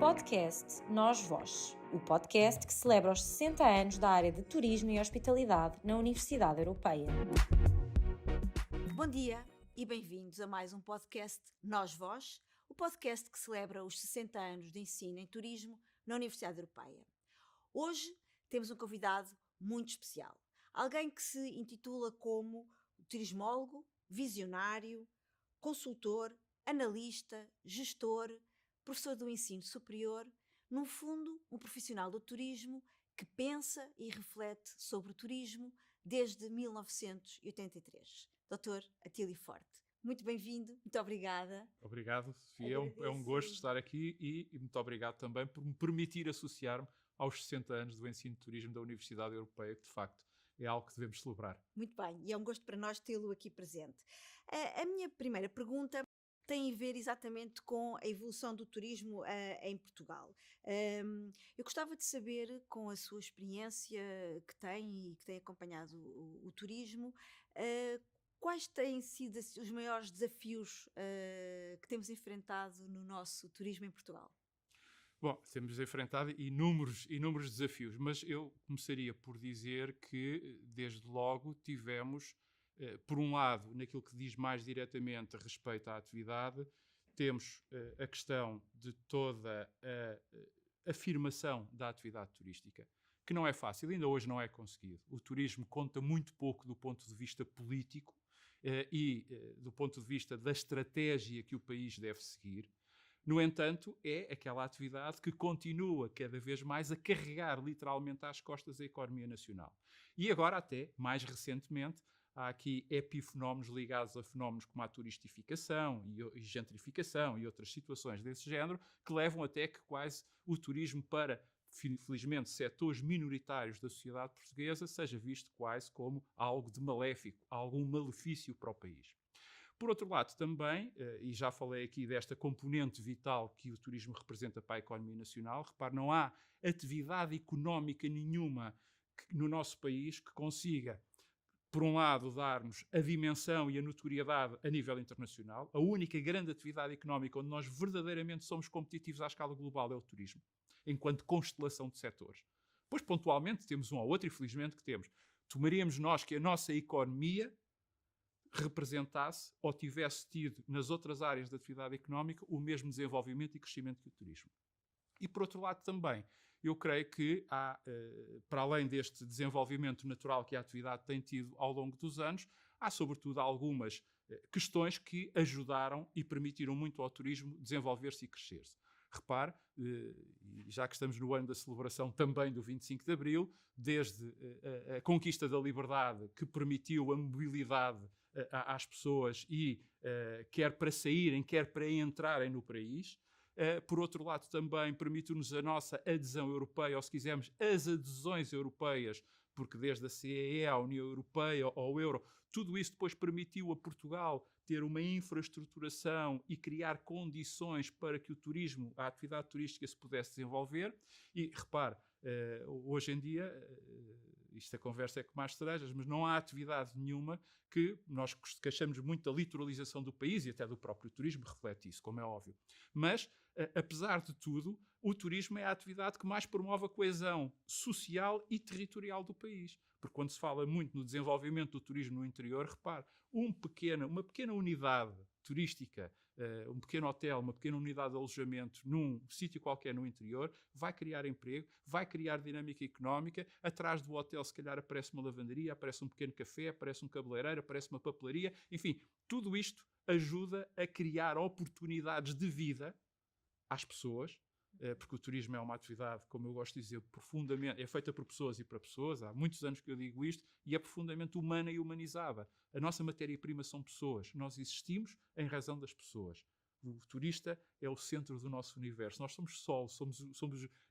Podcast Nós Vós, o podcast que celebra os 60 anos da área de turismo e hospitalidade na Universidade Europeia. Bom dia e bem-vindos a mais um podcast Nós Vós, o podcast que celebra os 60 anos de ensino em turismo na Universidade Europeia. Hoje temos um convidado muito especial, alguém que se intitula como turismólogo, visionário, consultor, analista, gestor, professor do ensino superior, no fundo, um profissional do turismo que pensa e reflete sobre o turismo desde 1983. Dr. Atílio Forte, muito bem-vindo, muito obrigada. Obrigado, Sofia. É um gosto estar aqui e muito obrigado também por me permitir associar-me aos 60 anos do ensino de turismo da Universidade Europeia, que de facto é algo que devemos celebrar. Muito bem, e é um gosto para nós tê-lo aqui presente. A minha primeira pergunta tem a ver exatamente com a evolução do turismo em Portugal. Eu gostava de saber, com a sua experiência que tem e que tem acompanhado o turismo, quais têm sido os maiores desafios que temos enfrentado no nosso turismo em Portugal? Bom, temos enfrentado inúmeros desafios, mas eu começaria por dizer que, desde logo, tivemos, por um lado, naquilo que diz mais diretamente a respeito à atividade, temos a questão de toda a afirmação da atividade turística, que não é fácil, ainda hoje não é conseguido. O turismo conta muito pouco do ponto de vista político e do ponto de vista da estratégia que o país deve seguir. No entanto, é aquela atividade que continua cada vez mais a carregar literalmente às costas a economia nacional. E agora, até mais recentemente, há aqui epifenómenos ligados a fenómenos como a turistificação e gentrificação e outras situações desse género que levam até que quase o turismo para, felizmente, setores minoritários da sociedade portuguesa seja visto quase como algo de maléfico, algum malefício para o país. Por outro lado, também, e já falei aqui desta componente vital que o turismo representa para a economia nacional, repare, não há atividade económica nenhuma no nosso país que consiga, por um lado, dar-nos a dimensão e a notoriedade a nível internacional. A única grande atividade económica onde nós verdadeiramente somos competitivos à escala global é o turismo, enquanto constelação de setores. Pois, pontualmente, temos um ou outro, infelizmente, que temos. Tomaríamos nós que a nossa economia representasse ou tivesse tido nas outras áreas da atividade económica o mesmo desenvolvimento e crescimento que o turismo. E, por outro lado, também, eu creio que há, para além deste desenvolvimento natural que a atividade tem tido ao longo dos anos, há, sobretudo, algumas questões que ajudaram e permitiram muito ao turismo desenvolver-se e crescer-se. Repare, já que estamos no ano da celebração também do 25 de Abril, desde a conquista da liberdade que permitiu a mobilidade às pessoas e quer para saírem, quer para entrarem no país. Por outro lado, também permite-nos a nossa adesão europeia, ou se quisermos, as adesões europeias, porque desde a CEE à União Europeia, ao Euro, tudo isso depois permitiu a Portugal ter uma infraestruturação e criar condições para que o turismo, a atividade turística se pudesse desenvolver. E, repare, hoje em dia, a conversa é com mais cerejas, mas não há atividade nenhuma que nós queixamos muito da litoralização do país e até do próprio turismo reflete isso, como é óbvio. Mas, apesar de tudo, o turismo é a atividade que mais promove a coesão social e territorial do país. Porque quando se fala muito no desenvolvimento do turismo no interior, repare, uma pequena unidade turística, um pequeno hotel, uma pequena unidade de alojamento num sítio qualquer no interior, vai criar emprego, vai criar dinâmica económica. Atrás do hotel, se calhar, aparece uma lavanderia, aparece um pequeno café, aparece um cabeleireiro, aparece uma papelaria. Enfim, tudo isto ajuda a criar oportunidades de vida às pessoas, porque o turismo é uma atividade, como eu gosto de dizer, profundamente, é feita por pessoas e para pessoas, há muitos anos que eu digo isto, e é profundamente humana e humanizada. A nossa matéria-prima são pessoas, nós existimos em razão das pessoas. O turista é o centro do nosso universo, nós somos sol,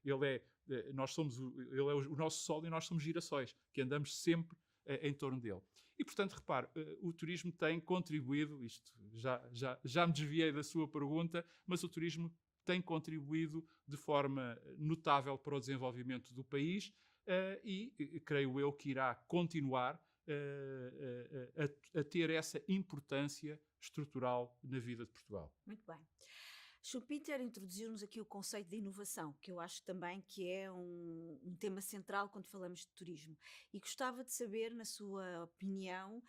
ele é o nosso sol e nós somos girassóis, que andamos sempre em torno dele. E, portanto, repare, o turismo tem contribuído, isto já me desviei da sua pergunta, mas o turismo tem contribuído de forma notável para o desenvolvimento do país e creio eu que irá continuar a ter essa importância estrutural na vida de Portugal. Muito bem. Schumpeter introduziu-nos aqui o conceito de inovação, que eu acho também que é um tema central quando falamos de turismo. E gostava de saber, na sua opinião,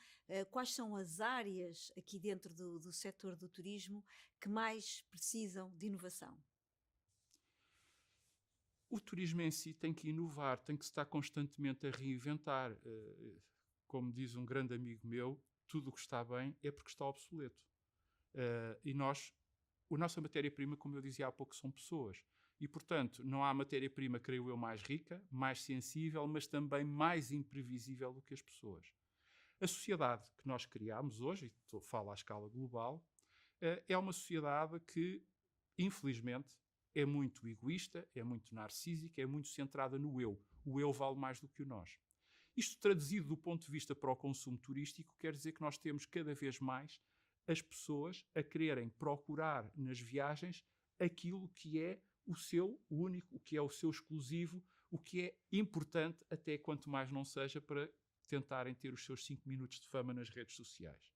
quais são as áreas aqui dentro do setor do turismo que mais precisam de inovação. O turismo em si tem que inovar, tem que se estar constantemente a reinventar. Como diz um grande amigo meu, tudo o que está bem é porque está obsoleto. A nossa matéria-prima, como eu dizia há pouco, são pessoas. E, portanto, não há matéria-prima, creio eu, mais rica, mais sensível, mas também mais imprevisível do que as pessoas. A sociedade que nós criamos hoje, e falo à escala global, é uma sociedade que, infelizmente, é muito egoísta, é muito narcísica, é muito centrada no eu. O eu vale mais do que o nós. Isto traduzido do ponto de vista para o consumo turístico, quer dizer que nós temos cada vez mais as pessoas a quererem procurar nas viagens aquilo que é o seu único, o que é o seu exclusivo, o que é importante, até quanto mais não seja, para tentarem ter os seus 5 minutos de fama nas redes sociais.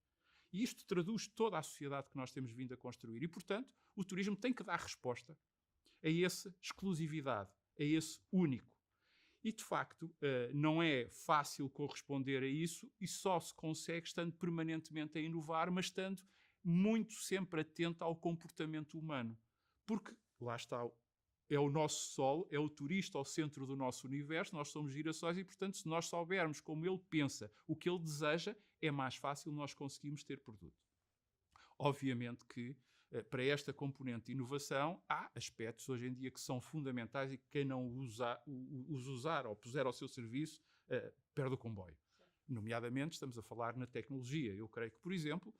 E isto traduz toda a sociedade que nós temos vindo a construir. E, portanto, o turismo tem que dar resposta a essa exclusividade, a esse único. E, de facto, não é fácil corresponder a isso e só se consegue estando permanentemente a inovar, mas estando muito sempre atento ao comportamento humano. Porque, lá está, é o nosso solo, é o turista ao centro do nosso universo, nós somos girassóis e, portanto, se nós soubermos como ele pensa, o que ele deseja, é mais fácil nós conseguirmos ter produto. Obviamente que para esta componente de inovação, há aspectos hoje em dia que são fundamentais e que quem não os usar ou puser ao seu serviço perde o comboio. Nomeadamente, estamos a falar na tecnologia. Eu creio que, por exemplo,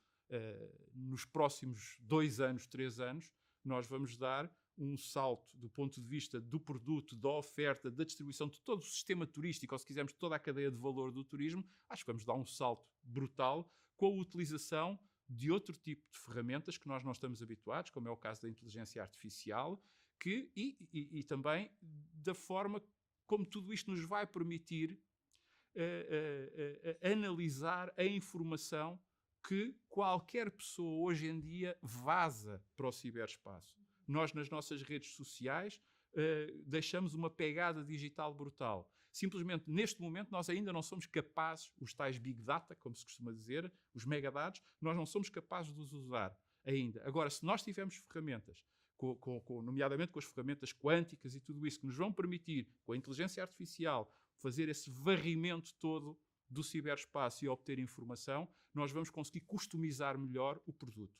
nos próximos 2 anos, 3 anos, nós vamos dar um salto do ponto de vista do produto, da oferta, da distribuição de todo o sistema turístico, ou se quisermos toda a cadeia de valor do turismo. Acho que vamos dar um salto brutal com a utilização de outro tipo de ferramentas que nós não estamos habituados, como é o caso da inteligência artificial, e também da forma como tudo isto nos vai permitir analisar a informação que qualquer pessoa hoje em dia vaza para o ciberespaço. Nós, nas nossas redes sociais, deixamos uma pegada digital brutal. Simplesmente, neste momento, nós ainda não somos capazes, os tais big data, como se costuma dizer, os megadados, nós não somos capazes de os usar ainda. Agora, se nós tivermos ferramentas, nomeadamente com as ferramentas quânticas e tudo isso, que nos vão permitir, com a inteligência artificial, fazer esse varrimento todo do ciberespaço e obter informação, nós vamos conseguir customizar melhor o produto.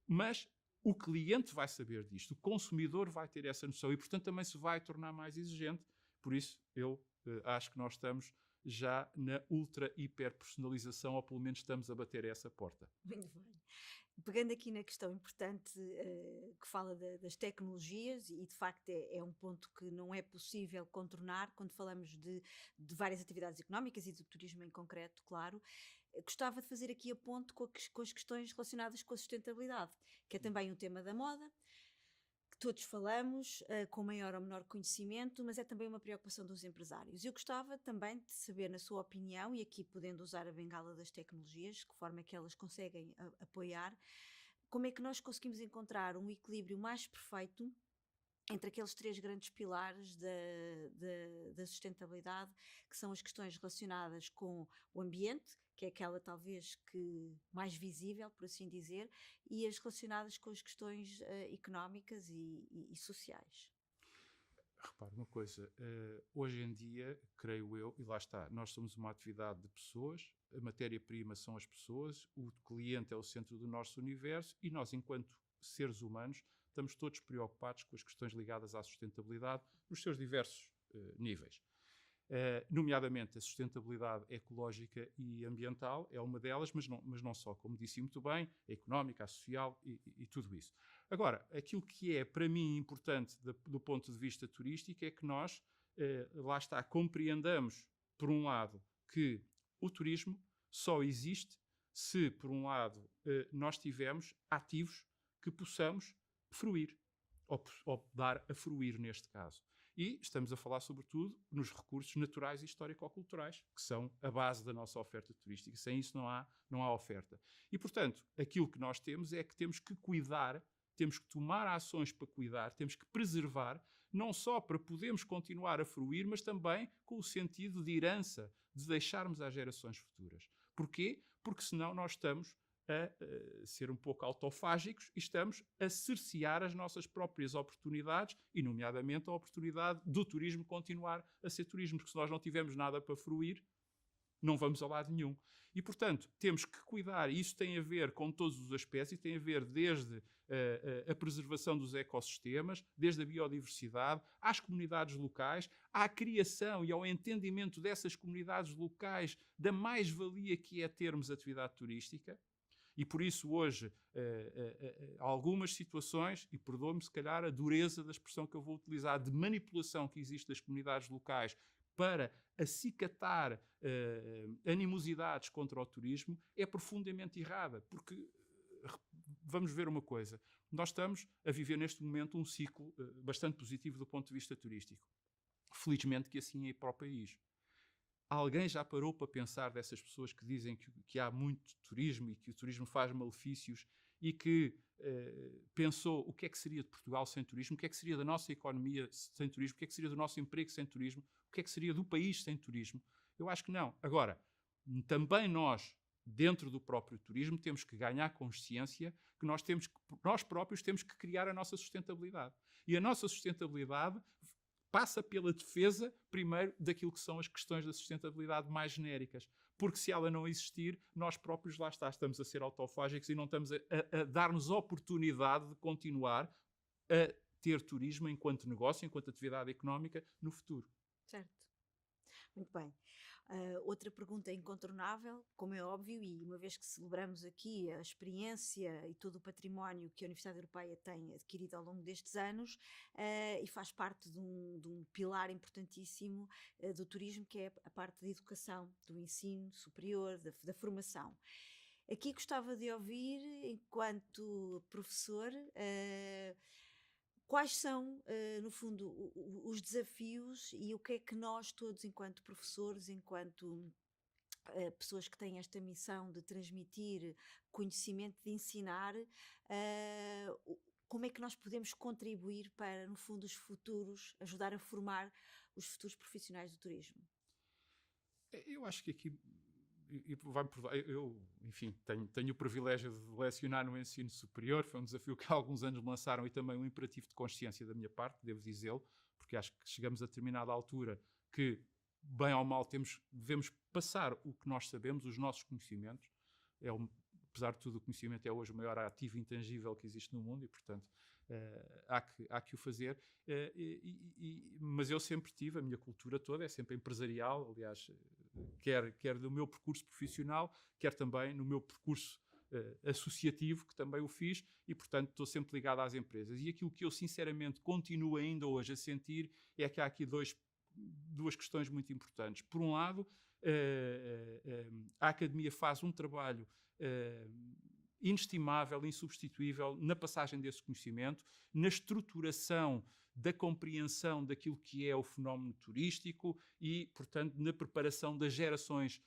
Mas o cliente vai saber disto, o consumidor vai ter essa noção e, portanto, também se vai tornar mais exigente. Por isso, eu acho que nós estamos já na ultra-hiper-personalização, ou pelo menos estamos a bater essa porta. Muito bem. Pegando aqui na questão importante que fala das tecnologias, e de facto é um ponto que não é possível contornar quando falamos de várias atividades económicas e do turismo em concreto, claro, gostava de fazer aqui a ponto com as questões relacionadas com a sustentabilidade, que é também um tema da moda, que todos falamos, com maior ou menor conhecimento, mas é também uma preocupação dos empresários. Eu gostava também de saber, na sua opinião, e aqui podendo usar a bengala das tecnologias, de que forma é que elas conseguem apoiar, como é que nós conseguimos encontrar um equilíbrio mais perfeito entre aqueles 3 grandes pilares da sustentabilidade, que são as questões relacionadas com o ambiente, que é aquela talvez que mais visível, por assim dizer, e as relacionadas com as questões económicas e sociais. Repare uma coisa, hoje em dia, creio eu, e lá está, nós somos uma atividade de pessoas, a matéria-prima são as pessoas, o cliente é o centro do nosso universo e nós, enquanto seres humanos, estamos todos preocupados com as questões ligadas à sustentabilidade nos seus diversos níveis. Nomeadamente a sustentabilidade ecológica e ambiental é uma delas, mas não só, como disse muito bem, a económica, a social e tudo isso. Agora, aquilo que é para mim importante do ponto de vista turístico é que nós, lá está, compreendamos, por um lado, que o turismo só existe se, por um lado, nós tivermos ativos que possamos fruir, ou dar a fruir neste caso. E estamos a falar, sobretudo, nos recursos naturais e histórico-culturais, que são a base da nossa oferta turística. Sem isso não há oferta. E, portanto, aquilo que nós temos é que temos que cuidar temos que tomar ações para cuidar, temos que preservar, não só para podermos continuar a fruir, mas também com o sentido de herança, de deixarmos às gerações futuras. Porquê? Porque senão nós estamos a ser um pouco autofágicos e estamos a cercear as nossas próprias oportunidades e, nomeadamente, a oportunidade do turismo continuar a ser turismo, porque se nós não tivermos nada para fruir, não vamos a lado nenhum. E, portanto, temos que cuidar, e isso tem a ver com todos os aspectos, e tem a ver desde a preservação dos ecossistemas, desde a biodiversidade, às comunidades locais, à criação e ao entendimento dessas comunidades locais da mais-valia que é termos atividade turística. E por isso hoje algumas situações, e perdoe-me se calhar a dureza da expressão que eu vou utilizar, de manipulação que existe das comunidades locais para acicatar animosidades contra o turismo, é profundamente errada, porque vamos ver uma coisa, nós estamos a viver neste momento um ciclo bastante positivo do ponto de vista turístico. Felizmente que assim é para o país. Alguém já parou para pensar dessas pessoas que dizem que há muito turismo e que o turismo faz malefícios e que pensou o que é que seria de Portugal sem turismo, o que é que seria da nossa economia sem turismo, o que é que seria do nosso emprego sem turismo, o que é que seria do país sem turismo? Eu acho que não. Agora, também nós, dentro do próprio turismo, temos que ganhar consciência que nós próprios temos que criar a nossa sustentabilidade. E a nossa sustentabilidade passa pela defesa, primeiro, daquilo que são as questões da sustentabilidade mais genéricas. Porque se ela não existir, nós próprios, lá estamos a ser autofágicos e não estamos a dar-nos oportunidade de continuar a ter turismo enquanto negócio, enquanto atividade económica, no futuro. Certo. Muito bem. Outra pergunta incontornável, como é óbvio, e uma vez que celebramos aqui a experiência e todo o património que a Universidade Europeia tem adquirido ao longo destes anos, e faz parte de um pilar importantíssimo do turismo, que é a parte da educação, do ensino superior, da formação. Aqui gostava de ouvir, enquanto professor, quais são, no fundo, os desafios e o que é que nós todos, enquanto professores, enquanto pessoas que têm esta missão de transmitir conhecimento, de ensinar, como é que nós podemos contribuir para, no fundo, os futuros, ajudar a formar os futuros profissionais do turismo? Eu acho que aqui, enfim, tenho o privilégio de lecionar no ensino superior, foi um desafio que há alguns anos me lançaram e também um imperativo de consciência da minha parte, devo dizê-lo, porque acho que chegamos a determinada altura que, bem ou mal, devemos passar o que nós sabemos, os nossos conhecimentos. Apesar de tudo, o conhecimento é hoje o maior ativo intangível que existe no mundo e, portanto, há que o fazer. Mas eu sempre tive, a minha cultura toda é sempre empresarial, aliás, quer do meu percurso profissional, quer também no meu percurso associativo, que também o fiz, e, portanto, estou sempre ligado às empresas. E aquilo que eu, sinceramente, continuo ainda hoje a sentir é que há aqui duas questões muito importantes. Por um lado, a Academia faz um trabalho inestimável, insubstituível na passagem desse conhecimento, na estruturação da compreensão daquilo que é o fenómeno turístico e, portanto, na preparação das gerações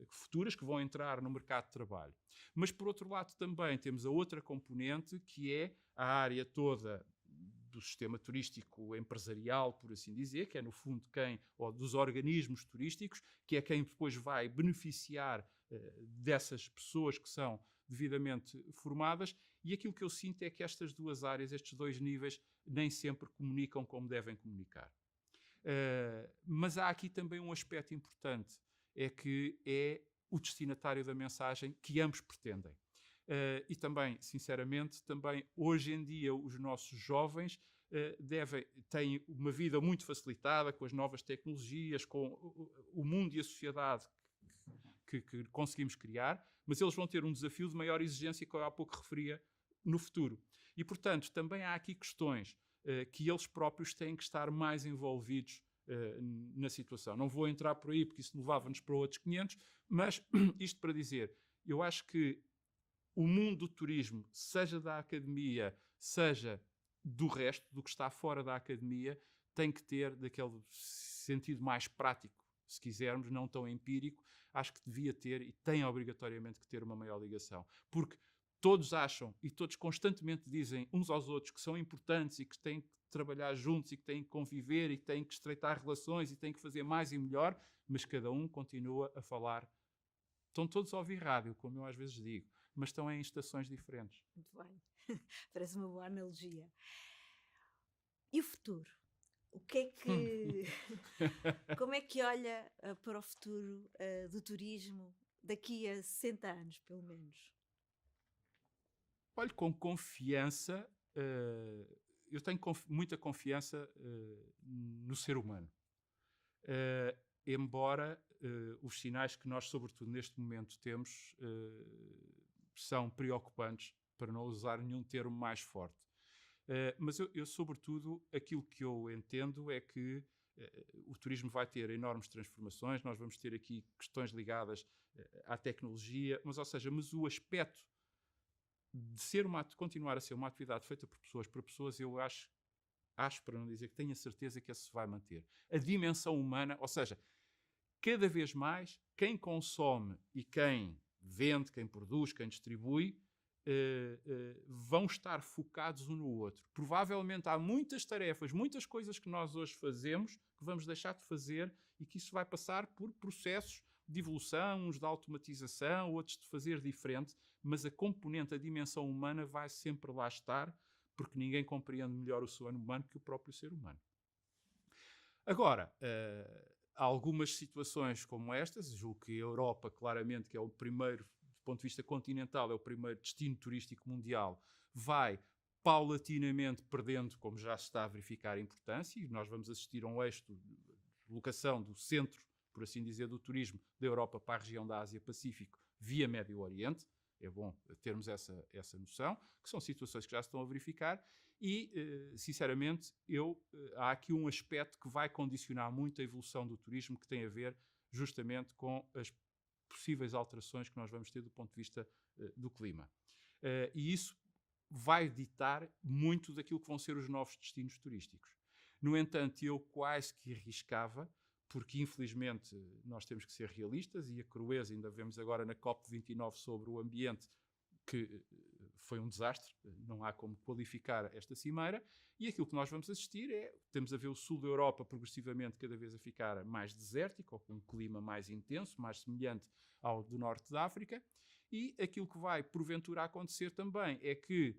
futuras que vão entrar no mercado de trabalho. Mas, por outro lado, também temos a outra componente, que é a área toda do sistema turístico empresarial, por assim dizer, que é, no fundo, ou dos organismos turísticos, que é quem depois vai beneficiar dessas pessoas que são devidamente formadas, e aquilo que eu sinto é que estas duas áreas, estes dois níveis, nem sempre comunicam como devem comunicar. Mas há aqui também um aspecto importante, é que é o destinatário da mensagem que ambos pretendem. E também, sinceramente, também hoje em dia os nossos jovens têm uma vida muito facilitada com as novas tecnologias, com o mundo e a sociedade que conseguimos criar, mas eles vão ter um desafio de maior exigência que eu há pouco referia no futuro. E, portanto, também há aqui questões que eles próprios têm que estar mais envolvidos na situação. Não vou entrar por aí porque isso levava-nos para outros 500, mas isto para dizer, eu acho que o mundo do turismo, seja da academia, seja do resto, do que está fora da academia, tem que ter daquele sentido mais prático, se quisermos, não tão empírico. Acho que devia ter e tem obrigatoriamente que ter uma maior ligação. Porque todos acham e todos constantemente dizem uns aos outros que são importantes e que têm que trabalhar juntos e que têm que conviver e que têm que estreitar relações e têm que fazer mais e melhor, mas cada um continua a falar. Estão todos a ouvir rádio, como eu às vezes digo, mas estão em estações diferentes. Muito bem. Parece uma boa analogia. E o futuro? O que é que... Como é que olha para o futuro do turismo daqui a 60 anos, pelo menos? Olho com confiança, eu tenho muita confiança no ser humano. Embora os sinais que nós, sobretudo neste momento, temos são preocupantes, para não usar nenhum termo mais forte. Mas eu, sobretudo, aquilo que eu entendo é que o turismo vai ter enormes transformações, nós vamos ter aqui questões ligadas à tecnologia, mas o aspecto de continuar a ser uma atividade feita por pessoas, para pessoas, eu acho, para não dizer que tenho a certeza que esse se vai manter. A dimensão humana, ou seja, cada vez mais, quem consome e quem vende, quem produz, quem distribui, vão estar focados um no outro. Provavelmente há muitas tarefas, muitas coisas que nós hoje fazemos que vamos deixar de fazer e que isso vai passar por processos de evolução, uns de automatização, outros de fazer diferente, mas a componente, a dimensão humana vai sempre lá estar, porque ninguém compreende melhor o ser humano que o próprio ser humano. Agora, há algumas situações como estas, julgo que a Europa, claramente, que é o primeiro, do ponto de vista continental, é o primeiro destino turístico mundial, vai paulatinamente perdendo, como já se está a verificar, a importância, e nós vamos assistir a um eixo de locação do centro, por assim dizer, do turismo da Europa para a região da Ásia-Pacífico via Médio Oriente. É bom termos essa noção, que são situações que já se estão a verificar e, sinceramente, há aqui um aspecto que vai condicionar muito a evolução do turismo, que tem a ver justamente com as possíveis alterações que nós vamos ter do ponto de vista do clima. E isso vai ditar muito daquilo que vão ser os novos destinos turísticos. No entanto, eu quase que arriscava, porque infelizmente nós temos que ser realistas, e a crueza, ainda vemos agora na COP29 sobre o ambiente, que foi um desastre, não há como qualificar esta cimeira, e aquilo que nós vamos assistir temos a ver o sul da Europa progressivamente cada vez a ficar mais desértico, ou com um clima mais intenso, mais semelhante ao do norte da África, e aquilo que vai porventura acontecer também é que,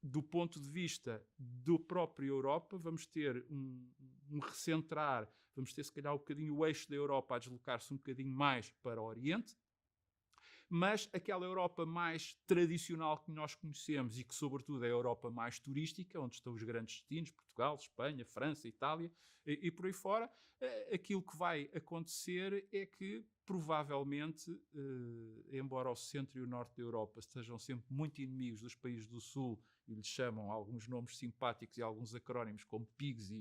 do ponto de vista da própria Europa, vamos ter um recentrar, vamos ter se calhar um bocadinho o eixo da Europa a deslocar-se um bocadinho mais para o Oriente, mas aquela Europa mais tradicional que nós conhecemos e que, sobretudo, é a Europa mais turística, onde estão os grandes destinos, Portugal, Espanha, França, Itália e por aí fora, aquilo que vai acontecer é que, provavelmente, embora o centro e o norte da Europa estejam sempre muito inimigos dos países do sul e lhes chamam alguns nomes simpáticos e alguns acrónimos como PIGS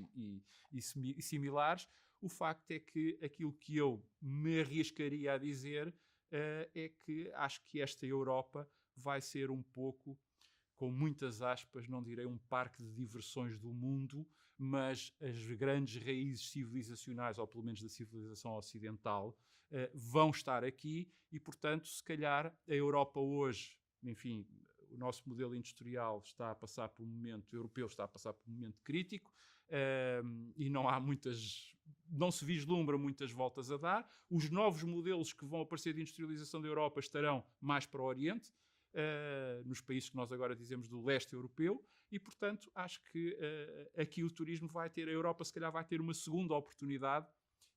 e similares, o facto é que aquilo que eu me arriscaria a dizer é que acho que esta Europa vai ser um pouco, com muitas aspas, não direi um parque de diversões do mundo, mas as grandes raízes civilizacionais, ou pelo menos da civilização ocidental, vão estar aqui e, portanto, se calhar a Europa hoje, enfim, o nosso modelo industrial está a passar por um momento, europeu está a passar por um momento crítico, e não se vislumbra muitas voltas a dar. Os novos modelos que vão aparecer de industrialização da Europa estarão mais para o Oriente, nos países que nós agora dizemos do leste europeu, e, portanto, acho que aqui o turismo a Europa se calhar vai ter uma segunda oportunidade,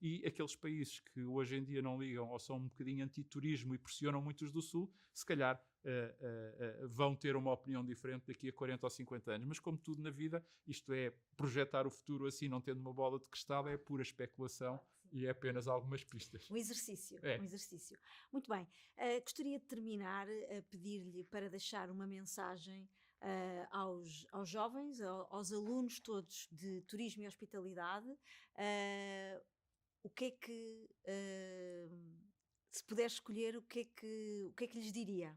e aqueles países que hoje em dia não ligam ou são um bocadinho anti-turismo e pressionam muito os do Sul, se calhar vão ter uma opinião diferente daqui a 40 ou 50 anos. Mas, como tudo na vida, isto é projetar o futuro assim, não tendo uma bola de cristal, é pura especulação e é apenas algumas pistas. Um exercício, um exercício. Muito bem. Gostaria de terminar a pedir-lhe para deixar uma mensagem aos jovens, aos alunos todos de Turismo e Hospitalidade. O que é que, se puder escolher, o que é que lhes diria?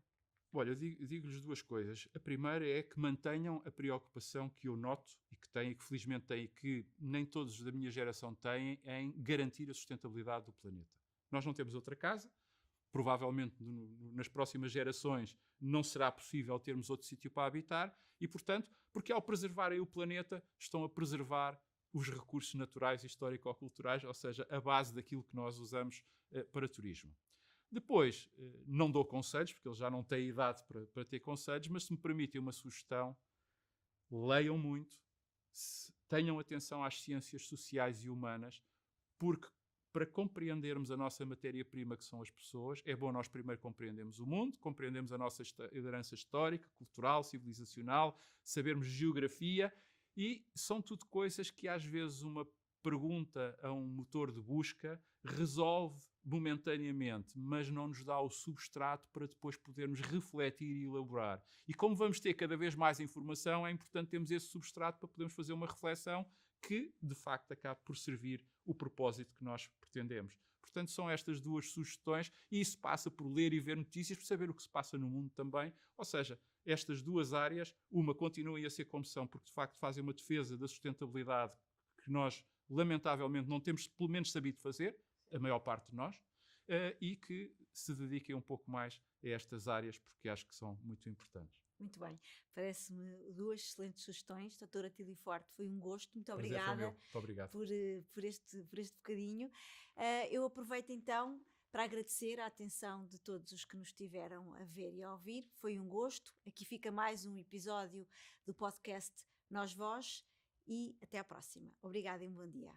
Olha, eu digo-lhes duas coisas. A primeira é que mantenham a preocupação que eu noto e que têm, e que felizmente têm, e que nem todos da minha geração têm, em garantir a sustentabilidade do planeta. Nós não temos outra casa, provavelmente nas próximas gerações não será possível termos outro sítio para habitar e, portanto, porque ao preservarem o planeta estão a preservar os recursos naturais e histórico-culturais, ou seja, a base daquilo que nós usamos para turismo. Depois, não dou conselhos, porque eles já não têm idade para ter conselhos, mas se me permitem uma sugestão, leiam muito, tenham atenção às ciências sociais e humanas, porque para compreendermos a nossa matéria-prima, que são as pessoas, é bom nós primeiro compreendermos o mundo, compreendermos a nossa herança histórica, cultural, civilizacional, sabermos geografia, e são tudo coisas que às vezes uma pergunta a um motor de busca resolve momentaneamente, mas não nos dá o substrato para depois podermos refletir e elaborar. E como vamos ter cada vez mais informação, é importante termos esse substrato para podermos fazer uma reflexão que, de facto, acabe por servir o propósito que nós pretendemos. Portanto, são estas duas sugestões e isso passa por ler e ver notícias, por saber o que se passa no mundo também. Ou seja, estas duas áreas, uma continuem a ser como são, porque, de facto, fazem uma defesa da sustentabilidade que nós, lamentavelmente, não temos, pelo menos, sabido fazer, a maior parte de nós, e que se dediquem um pouco mais a estas áreas, porque acho que são muito importantes. Muito bem, parece-me duas excelentes sugestões. Doutora Atílio Forte, foi um gosto, muito Prazer obrigada foi meu. Muito obrigado. por este bocadinho. Eu aproveito então para agradecer a atenção de todos os que nos tiveram a ver e a ouvir. Foi um gosto. Aqui fica mais um episódio do podcast Nós Vós e até à próxima. Obrigada e um bom dia.